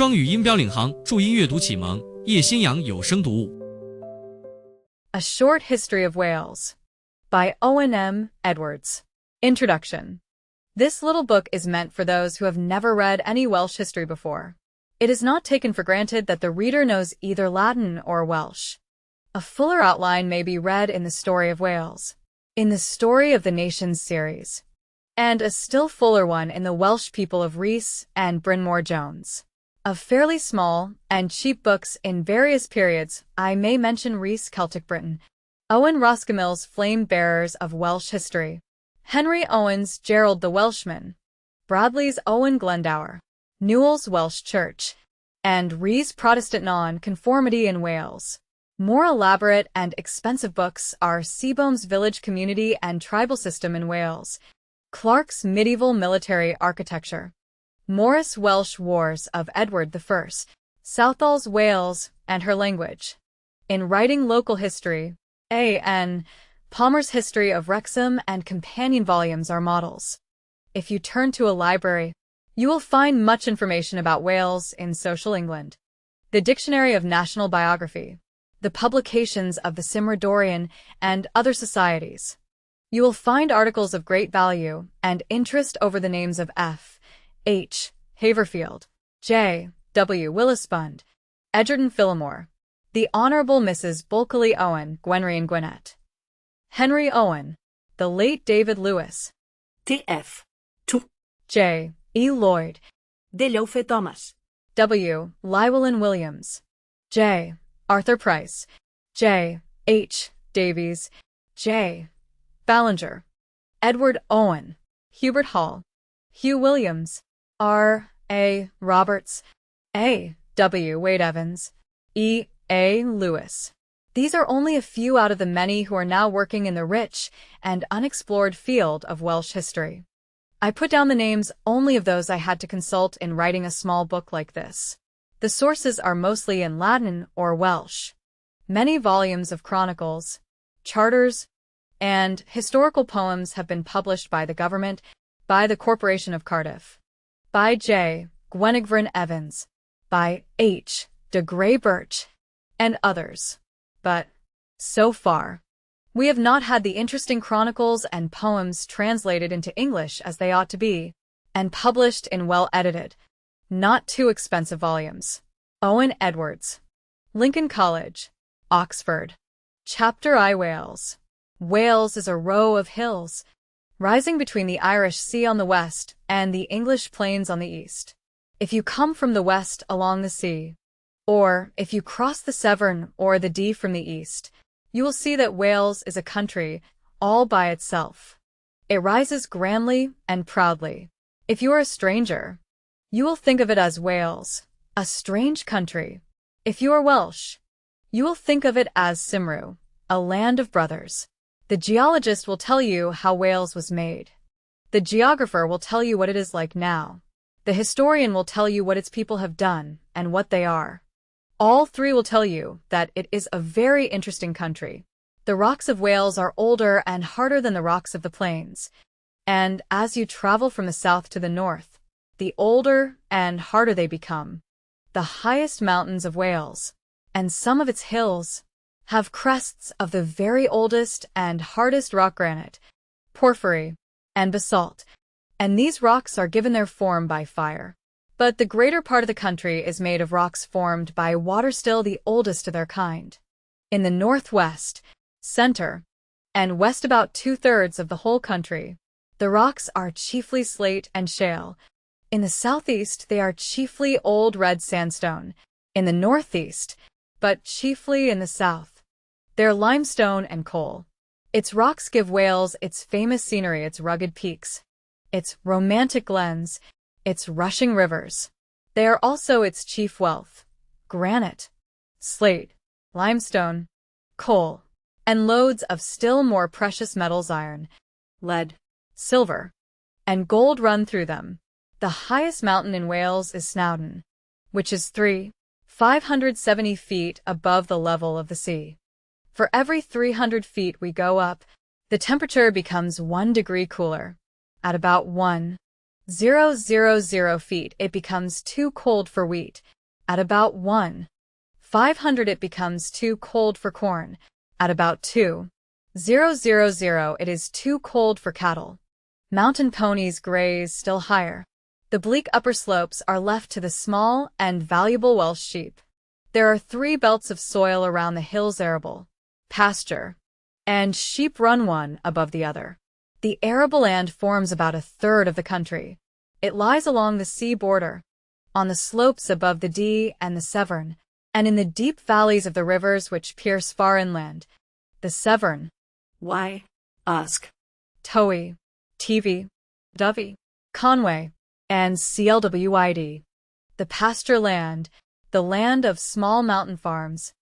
双语音标领航，注音阅读启蒙，叶兴阳有声读物。A Short History of Wales by Owen M. Edwards. Introduction. This little book is meant for those who have never read any Welsh history before. It is not taken for granted that the reader knows either Latin or Welsh. A fuller outline may be read in the Story of Wales, in the Story of the Nations series, and a still fuller one in the Welsh People of Rhys and Bryn Mawr Jones. Of fairly small and cheap books in various periods, I may mention Rhys Celtic Britain, Owen Roscamill's Flame Bearers of Welsh History, Henry Owen's Gerald the Welshman, Bradley's Owen Glendower, Newell's Welsh Church, and Rhys Protestant Non-Conformity in Wales. More elaborate and expensive books are Seabohm's Village Community and Tribal System in Wales, Clark's Medieval Military Architecture, Morris' Welsh Wars of Edward I, Southall's Wales and Her Language. In writing local history, A.N. Palmer's History of Wrexham and companion volumes are models. If you turn to a library, you will find much information about Wales in social England. The Dictionary of National Biography, the publications of the Cymrodorian and other societies. You will find articles of great value and interest over the names of F. H. Haverfield, J. W. Willisbund, Edgerton Phillimore, the Honourable Mrs. Bulkeley Owen Gwenrhyn Gwinnett, Henry Owen, the late David Lewis, T.F. Tu, J. E. Lloyd, Deleufe Thomas, W. Llewellyn Williams, J. Arthur Price, J. H. Davies, J. Ballinger, Edward Owen, Hubert Hall, Hugh Williams, R. A. Roberts, A. W. Wade Evans, E. A. Lewis. These are only a few out of the many who are now working in the rich and unexplored field of Welsh history. I put down the names only of those I had to consult in writing a small book like this. The sources are mostly in Latin or Welsh. Many volumes of chronicles, charters, and historical poems have been published by the government, by the Corporation of Cardiff, by J. Gwenigvryn Evans, by H. de Grey Birch, and others. But, so far, we have not had the interesting chronicles and poems translated into English as they ought to be, and published in well-edited, not too expensive volumes. Owen Edwards. Lincoln College, Oxford. Chapter I. Wales. Wales is a row of hills, rising between the Irish Sea on the west and the English plains on the east. If you come from the west along the sea, or if you cross the Severn or the Dee from the east, you will see that Wales is a country all by itself. It rises grandly and proudly. If you are a stranger, you will think of it as Wales, a strange country. If you are Welsh, you will think of it as Cymru, a land of brothers. The geologist will tell you how Wales was made. The geographer will tell you what it is like now. The historian will tell you what its people have done and what they are. All three will tell you that it is a very interesting country. The rocks of Wales are older and harder than the rocks of the plains, and as you travel from the south to the north, the older and harder they become. The highest mountains of Wales, and some of its hills, have crests of the very oldest and hardest rock granite, porphyry, and basalt, and these rocks are given their form by fire. But the greater part of the country is made of rocks formed by water, still the oldest of their kind. In the northwest, center, and west, about 2/3 of the whole country, the rocks are chiefly slate and shale. In the southeast, they are chiefly old red sandstone. In the northeast, but chiefly in the south, they're limestone and coal. Its rocks give Wales its famous scenery, its rugged peaks, its romantic glens, its rushing rivers. They are also its chief wealth: granite, slate, limestone, coal, and loads of still more precious metals, iron, lead, silver, and gold run through them. The highest mountain in Wales is Snowdon, which is 570 feet above the level of the sea. For every 300 feet we go up, the temperature becomes 1 degree cooler. At about 1 000 feet, it becomes too cold for wheat. At about 1,500, it becomes too cold for corn. At about 2,000, it is too cold for cattle. Mountain ponies graze still higher. The bleak upper slopes are left to the small and valuable Welsh sheep. There are 3 belts of soil around the hills: arable, pasture, and sheep run one above the other. The arable land forms about 1/3 of the country. It lies along the sea border, on the slopes above the Dee and the Severn, and in the deep valleys of the rivers which pierce far inland. The Severn, Why? Ask. Towy, Tevy, Dovey, Conway, and Clwyd. The pasture land, the land of small mountain farms,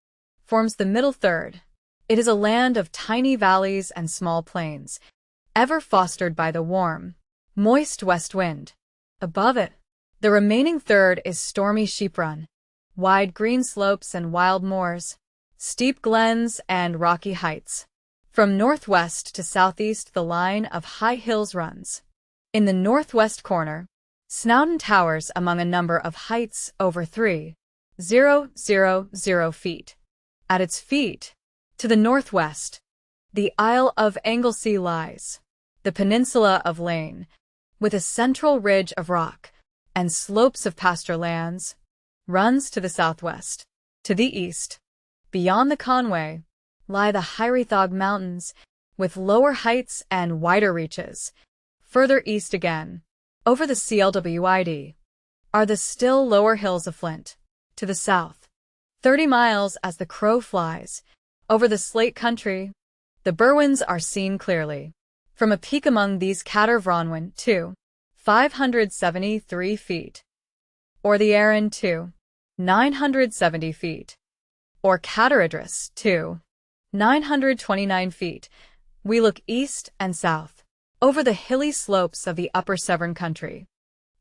forms the middle third. It is a land of tiny valleys and small plains, ever fostered by the warm, moist west wind. Above it, the remaining third is stormy sheep-run, wide green slopes and wild moors, steep glens and rocky heights. From northwest to southeast, the line of high hills runs. In the northwest corner, Snowdon towers among a number of heights over 3,000 feet. At its feet, to the northwest, the Isle of Anglesey lies. The peninsula of Lane, with a central ridge of rock and slopes of pasture lands, runs to the southwest. To the east, beyond the Conway, lie the Hyrethog Mountains, with lower heights and wider reaches. Further east again, over the Clwyd, are the still lower hills of Flint. To the south, 30 miles as the crow flies, over the Slate Country, the Berwyns are seen clearly. From a peak among these Cader Vronwen, 2,573 feet, or the Arun, 2,970 feet, or Cader Idris, 2,929 feet, we look east and south, over the hilly slopes of the upper Severn country.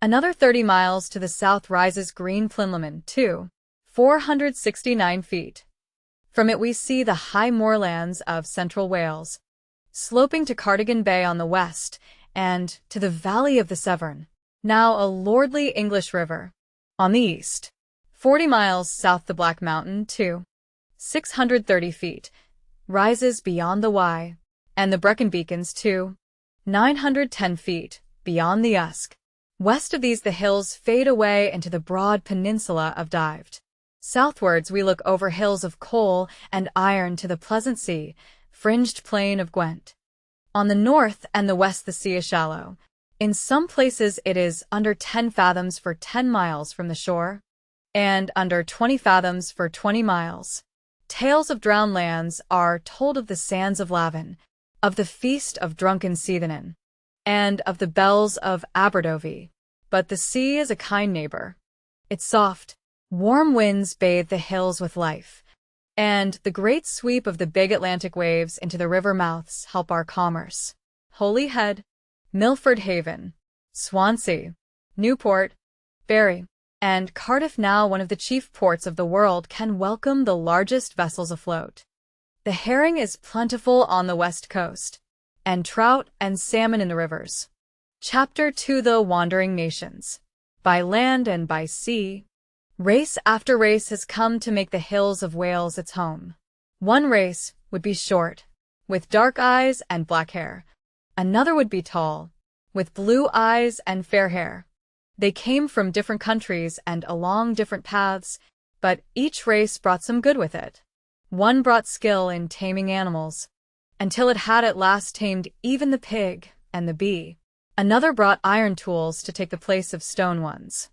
Another 30 miles to the south rises Green Plinlimmon, 2,469 feet. From it we see the high moorlands of central Wales, sloping to Cardigan Bay on the west, and to the valley of the Severn, now a lordly English river. On the east, 40 miles south, the Black Mountain, 2,630 feet, rises beyond the Wye, and the Brecon Beacons, 2,910 feet, beyond the Usk. West of these the hills fade away into the broad peninsula of Dived. Southwards we look over hills of coal and iron to the pleasant sea, fringed plain of Gwent. On the north and the west the sea is shallow. In some places it is under 10 fathoms for 10 miles from the shore, and under 20 fathoms for 20 miles. Tales of drowned lands are told of the sands of Lavin, of the feast of drunken Seithanan, and of the bells of Aberdovey. But the sea is a kind neighbor. Its soft, warm winds bathe the hills with life, and the great sweep of the big Atlantic waves into the river mouths help our commerce. Holyhead, Milford Haven, Swansea, Newport, Bury, and Cardiff, now one of the chief ports of the world, can welcome the largest vessels afloat. The herring is plentiful on the west coast, and trout and salmon in the rivers. Chapter 2: The Wandering Nations. By land and by sea, race after race has come to make the hills of Wales its home. One race would be short, with dark eyes and black hair. Another would be tall, with blue eyes and fair hair. They came from different countries and along different paths, but each race brought some good with it. One brought skill in taming animals, until it had at last tamed even the pig and the bee. Another brought iron tools to take the place of stone ones.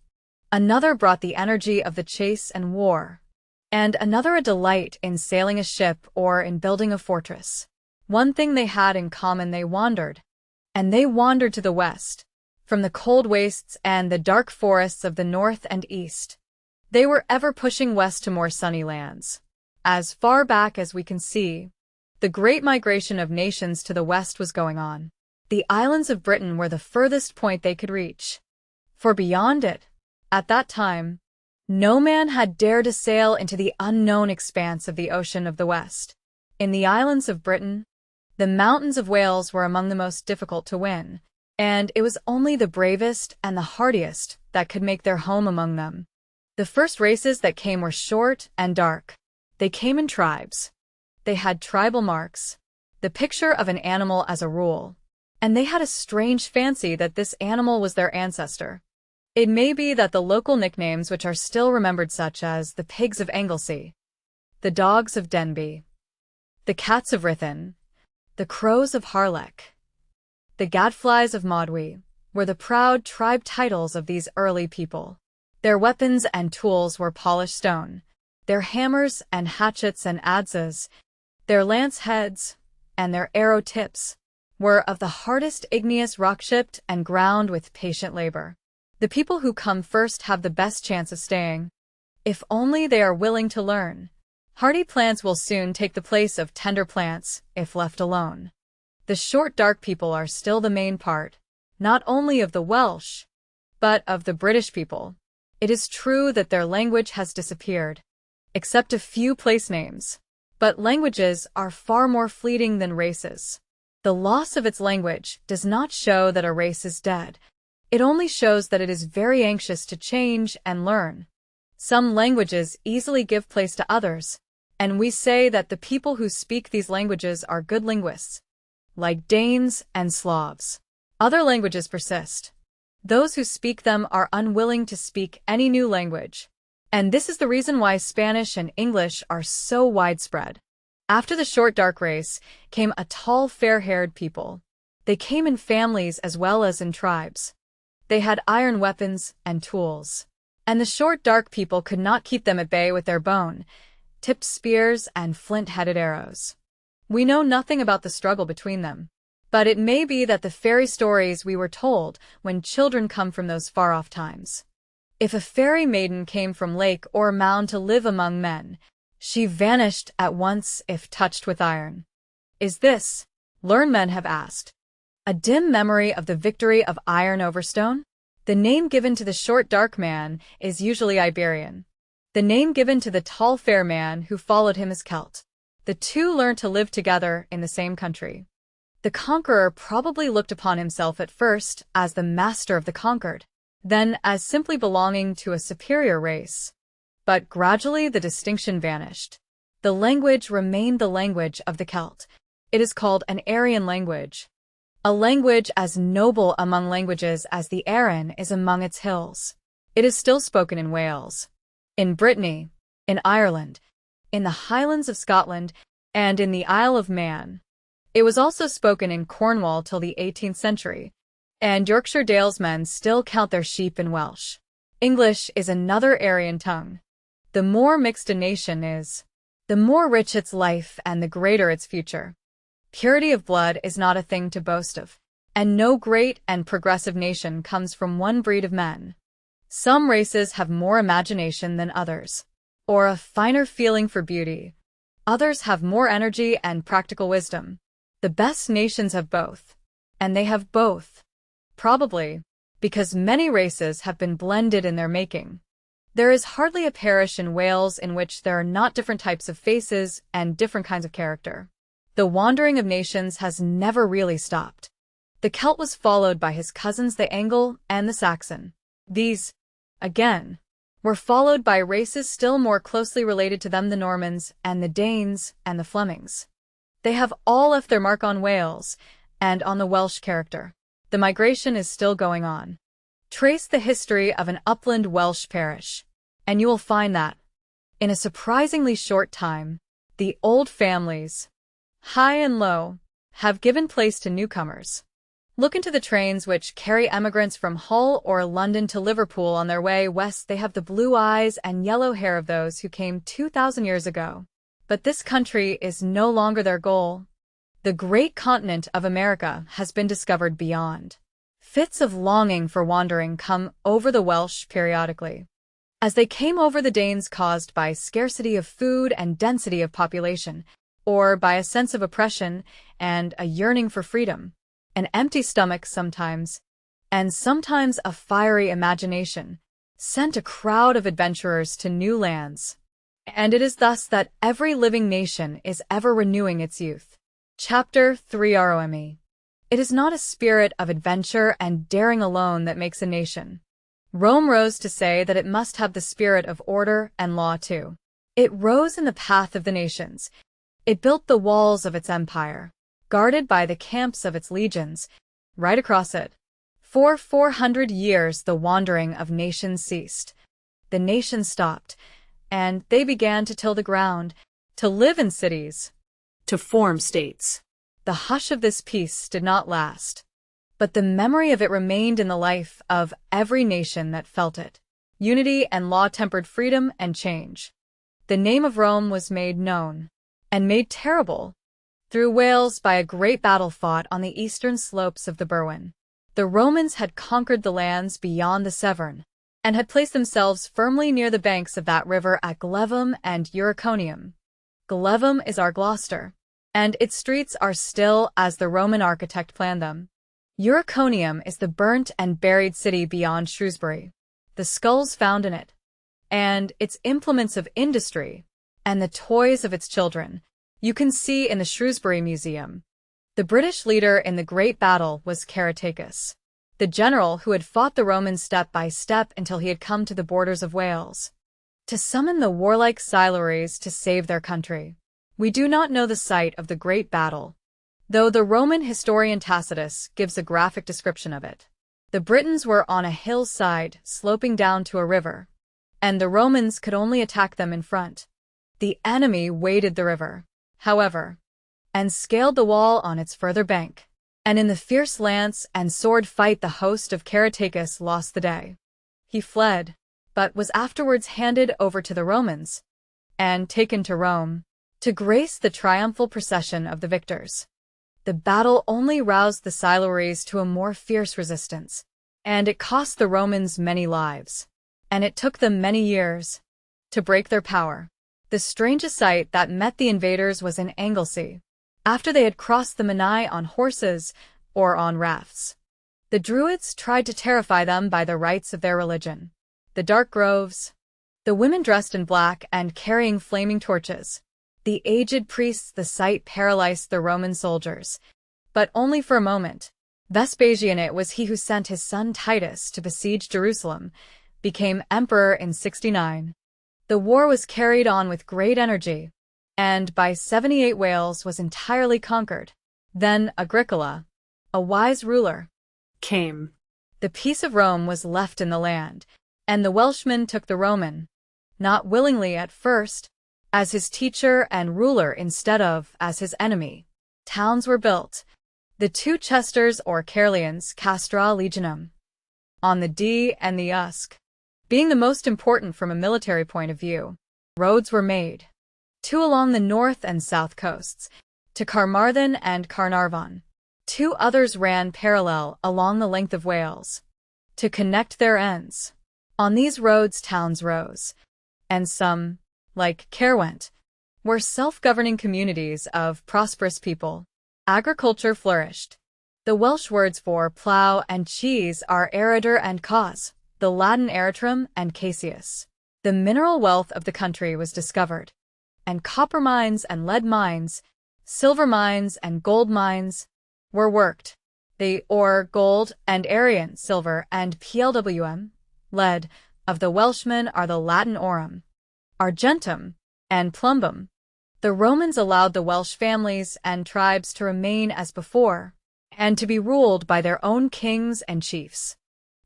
Another brought the energy of the chase and war, and another a delight in sailing a ship or in building a fortress. One thing they had in common: they wandered, and they wandered to the west, from the cold wastes and the dark forests of the north and east. They were ever pushing west to more sunny lands. As far back as we can see, the great migration of nations to the west was going on. The islands of Britain were the furthest point they could reach, for beyond it, at that time, no man had dared to sail into the unknown expanse of the ocean of the west. In the islands of Britain, the mountains of Wales were among the most difficult to win. and it was only the bravest and the hardiest that could make their home among them. The first races that came were short and dark. They came in tribes. They had tribal marks, the picture of an animal as a rule, and they had a strange fancy that this animal was their ancestor. It may be that the local nicknames which are still remembered, such as the pigs of Anglesey, the dogs of Denbigh, the cats of Ruthin, the crows of Harlech, the gadflies of Modwy, were the proud tribe titles of these early people. Their weapons and tools were polished stone, their hammers and hatchets and adzes, their lance heads, and their arrow tips, were of the hardest igneous rock chipped and ground with patient labor. The people who come first have the best chance of staying, if only they are willing to learn. Hardy plants will soon take the place of tender plants if left alone. The short dark people are still the main part, not only of the Welsh, but of the British people. It is true that their language has disappeared, except a few place names, but languages are far more fleeting than races. The loss of its language does not show that a race is dead. It only shows that it is very anxious to change and learn. Some languages easily give place to others, and we say that the people who speak these languages are good linguists, like Danes and Slavs. Other languages persist. Those who speak them are unwilling to speak any new language, and this is the reason why Spanish and English are so widespread. After the short dark race came a tall fair-haired people. They came in families as well as in tribes. They had iron weapons and tools, and the short dark people could not keep them at bay with their bone-tipped spears and flint-headed arrows. We know nothing about the struggle between them, but it may be that the fairy stories we were told when children come from those far-off times. If a fairy maiden came from lake or mound to live among men, she vanished at once if touched with iron. Is this, learned men have asked, a dim memory of the victory of iron over stone? The name given to the short dark man is usually Iberian. The name given to the tall fair man who followed him is Celt. The two learned to live together in the same country. The conqueror probably looked upon himself at first as the master of the conquered, then as simply belonging to a superior race. But gradually the distinction vanished. The language remained the language of the Celt. It is called an Aryan language. A language as noble among languages as the Arun is among its hills. It is still spoken in Wales, in Brittany, in Ireland, in the Highlands of Scotland, and in the Isle of Man. It was also spoken in Cornwall till the 18th century, and Yorkshire dalesmen still count their sheep in Welsh. English is another Aryan tongue. The more mixed a nation is, the more rich its life and the greater its future. Purity of blood is not a thing to boast of, and no great and progressive nation comes from one breed of men. Some races have more imagination than others, or a finer feeling for beauty. Others have more energy and practical wisdom. The best nations have both, and they have both, probably, because many races have been blended in their making. There is hardly a parish in Wales in which there are not different types of faces and different kinds of character. The wandering of nations has never really stopped. The Celt was followed by his cousins the Angle and the Saxon. These, again, were followed by races still more closely related to them, the Normans and the Danes and the Flemings. They have all left their mark on Wales and on the Welsh character. The migration is still going on. Trace the history of an upland Welsh parish, and you will find that, in a surprisingly short time, the old families, high and low, have given place to newcomers. Look into the trains which carry emigrants from Hull or London to Liverpool on their way west. They have the blue eyes and yellow hair of those who came 2,000 years ago. But this country is no longer their goal. The great continent of America has been discovered beyond. Fits of longing for wandering come over the Welsh periodically, as they came over the Danes, caused by scarcity of food and density of population, or by a sense of oppression and a yearning for freedom, an empty stomach sometimes, and sometimes a fiery imagination, sent a crowd of adventurers to new lands. And it is thus that every living nation is ever renewing its youth. Chapter 3 ROME. It is not a spirit of adventure and daring alone that makes a nation. Rome rose to say that it must have the spirit of order and law too. It rose in the path of the nations. It built the walls of its empire, guarded by the camps of its legions, right across it. For 400 years the wandering of nations ceased. The nations stopped, and they began to till the ground, to live in cities, To form states. The hush of this peace did not last, but the memory of it remained in the life of every nation that felt it. Unity and law tempered freedom and change. The name of Rome was made known, and made terrible, through Wales by a great battle fought on the eastern slopes of the Berwyn. The Romans had conquered the lands beyond the Severn, and had placed themselves firmly near the banks of that river at Glevum and Uriconium. Glevum is our Gloucester, and its streets are still as the Roman architect planned them. Uriconium is the burnt and buried city beyond Shrewsbury, the skulls found in it, and its implements of industry, and the toys of its children, you can see in the Shrewsbury Museum. The British leader in the great battle was Caratacus, the general who had fought the Romans step by step until he had come to the borders of Wales, to summon the warlike Silures to save their country. We do not know the site of the great battle, though the Roman historian Tacitus gives a graphic description of it. The Britons were on a hillside sloping down to a river, and the Romans could only attack them in front. The enemy waded the river, however, and scaled the wall on its further bank, and in the fierce lance and sword fight the host of Caratacus lost the day. He fled, but was afterwards handed over to the Romans, and taken to Rome, to grace the triumphal procession of the victors. The battle only roused the Silures to a more fierce resistance, and it cost the Romans many lives, and it took them many years to break their power. The strangest sight that met the invaders was in Anglesey, after they had crossed the Menai on horses or on rafts. The Druids tried to terrify them by the rites of their religion. The dark groves, the women dressed in black and carrying flaming torches, the aged priests, the sight paralyzed the Roman soldiers, but only for a moment. Vespasian, it was he who sent his son Titus to besiege Jerusalem, became emperor in 69. The war was carried on with great energy, and by 78 Wales was entirely conquered. Then Agricola, a wise ruler, Came. The peace of Rome was left in the land, and the Welshman took the Roman, not willingly at first, as his teacher and ruler instead of as his enemy. Towns were built, the two Chesters or Caerleons, Castra Legionum, on the Dee and the Usk, being the most important from a military point of view. Roads were made, two along the north and south coasts, to Carmarthen and Carnarvon. Two others ran parallel along the length of Wales, to connect their ends. On these roads towns rose, and some, like Caerwent, were self-governing communities of prosperous people. Agriculture flourished. The Welsh words for plough and cheese are erider and cos, the Latin eritrum and caseus. The mineral wealth of the country was discovered, and copper mines and lead mines, silver mines and gold mines were worked. The ore, gold, and Aryan silver and plwm, lead, of the Welshmen are the Latin aurum, argentum, and plumbum. The Romans allowed the Welsh families and tribes to remain as before, and to be ruled by their own kings and chiefs.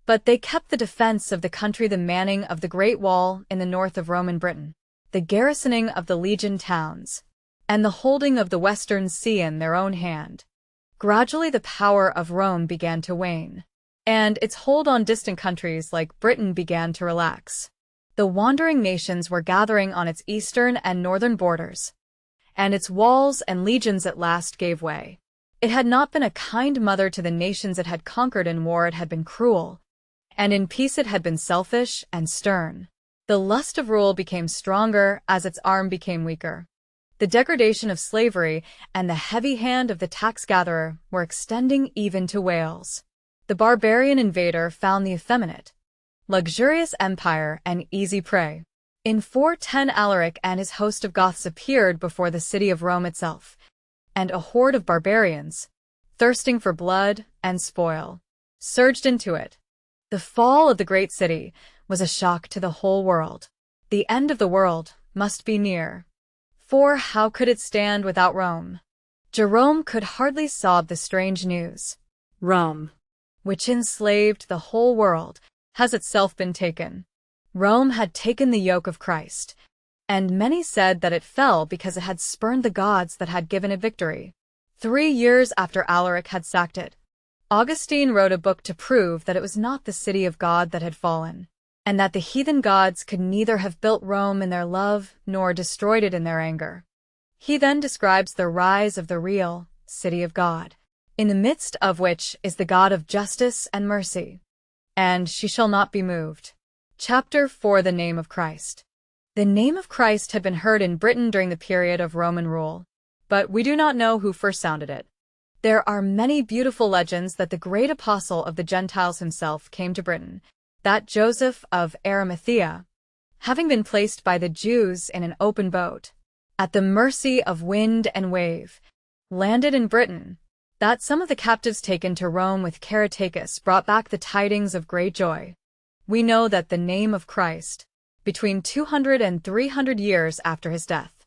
But they kept the defense of the country, the manning of the Great Wall in the north of Roman Britain, the garrisoning of the legion towns, and the holding of the western sea in their own hand. Gradually the power of Rome began to wane, and its hold on distant countries like Britain began to relax. The wandering nations were gathering on its eastern and northern borders, and its walls and legions at last gave way. It had not been a kind mother to the nations it had conquered. In war it had been cruel, and in peace it had been selfish and stern. The lust of rule became stronger as its arm became weaker. The degradation of slavery and the heavy hand of the tax-gatherer were extending even to Wales. The barbarian invader found the effeminate, luxurious empire an easy prey. In 410 Alaric and his host of Goths appeared before the city of Rome itself, and a horde of barbarians, thirsting for blood and spoil, surged into it. The fall of the great city was a shock to the whole world. The end of the world must be near. For how could it stand without Rome? Jerome could hardly sob the strange news. Rome, Which enslaved the whole world, has itself been taken. Rome had taken the yoke of Christ, and many said that it fell because it had spurned the gods that had given it victory. 3 years after Alaric had sacked it, Augustine wrote a book to prove that it was not the city of God that had fallen, and that the heathen gods could neither have built Rome in their love nor destroyed it in their anger. He then describes the rise of the real city of God, in the midst of which is the God of justice and mercy, and she shall not be moved. Chapter 4: The Name of Christ. The name of Christ had been heard in Britain during the period of Roman rule, but we do not know who first sounded it. There are many beautiful legends that the great apostle of the Gentiles himself came to Britain, that Joseph of Arimathea, having been placed by the Jews in an open boat, at the mercy of wind and wave, landed in Britain, that some of the captives taken to Rome with Caratacus brought back the tidings of great joy. We know that the name of Christ, between 200 and 300 years after his death,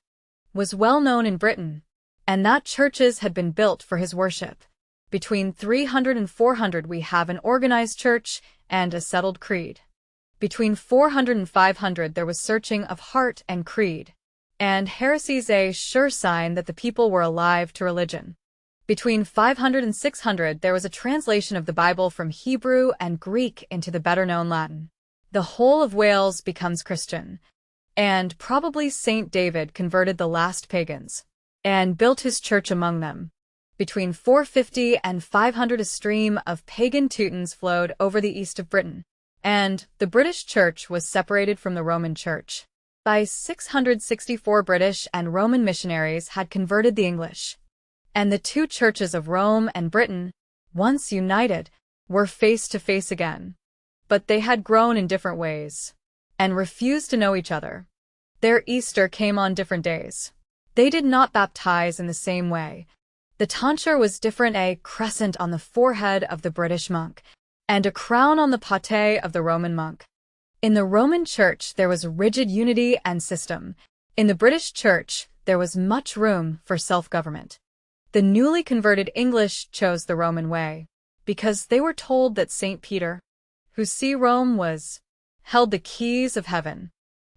was well known in Britain, and that churches had been built for his worship. Between 300 and 400 we have an organized church and a settled creed. Between 400 and 500 there was searching of heart and creed, and heresies, a sure sign that the people were alive to religion. Between 500 and 600 there was a translation of the Bible from Hebrew and Greek into the better-known Latin. The whole of Wales becomes Christian, and probably Saint David converted the last pagans, and built his church among them. Between 450 and 500 a stream of pagan Teutons flowed over the east of Britain, and the British Church was separated from the Roman Church. By 664 British and Roman missionaries had converted the English, and the two churches of Rome and Britain, once united, were face to face again. But they had grown in different ways, and refused to know each other. Their Easter came on different days. They did not baptize in the same way. The tonsure was different, a crescent on the forehead of the British monk, and a crown on the pate of the Roman monk. In the Roman Church there was rigid unity and system. In the British Church there was much room for self-government. The newly converted English chose the Roman way, because they were told that St. Peter, who see Rome was, held the keys of heaven.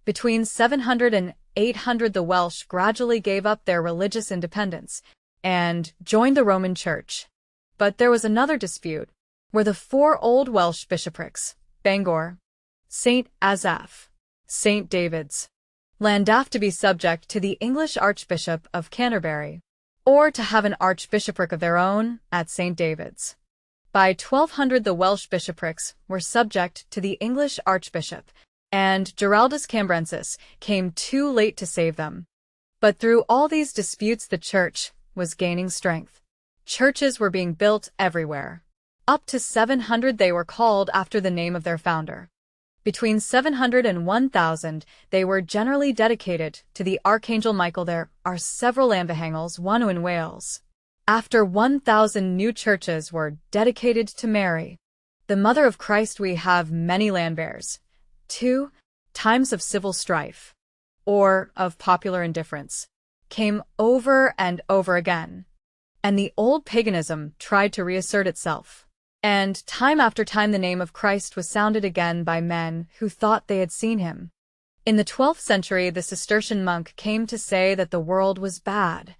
Between 700 and 800 the Welsh gradually gave up their religious independence and joined the Roman Church. But there was another dispute, where the 4 old Welsh bishoprics, Bangor, St. Asaph, St. David's, Llandaff, to be subject to the English Archbishop of Canterbury, or to have an archbishopric of their own at St. David's. By 1200 the Welsh bishoprics were subject to the English archbishop, and Giraldus Cambrensis came too late to save them. But through all these disputes the church was gaining strength. Churches were being built everywhere. Up to 700 they were called after the name of their founder. Between 700 and 1000 they were generally dedicated to the Archangel Michael. There are several Llanfihangels, one in Wales. After 1000 new churches were dedicated to Mary, the Mother of Christ. We have many Llanfaires. 2 times of civil strife, or of popular indifference, came over and over again, and the old paganism tried to reassert itself. And time after time the name of Christ was sounded again by men who thought they had seen him. In the 12th century the Cistercian monk came to say that the world was bad,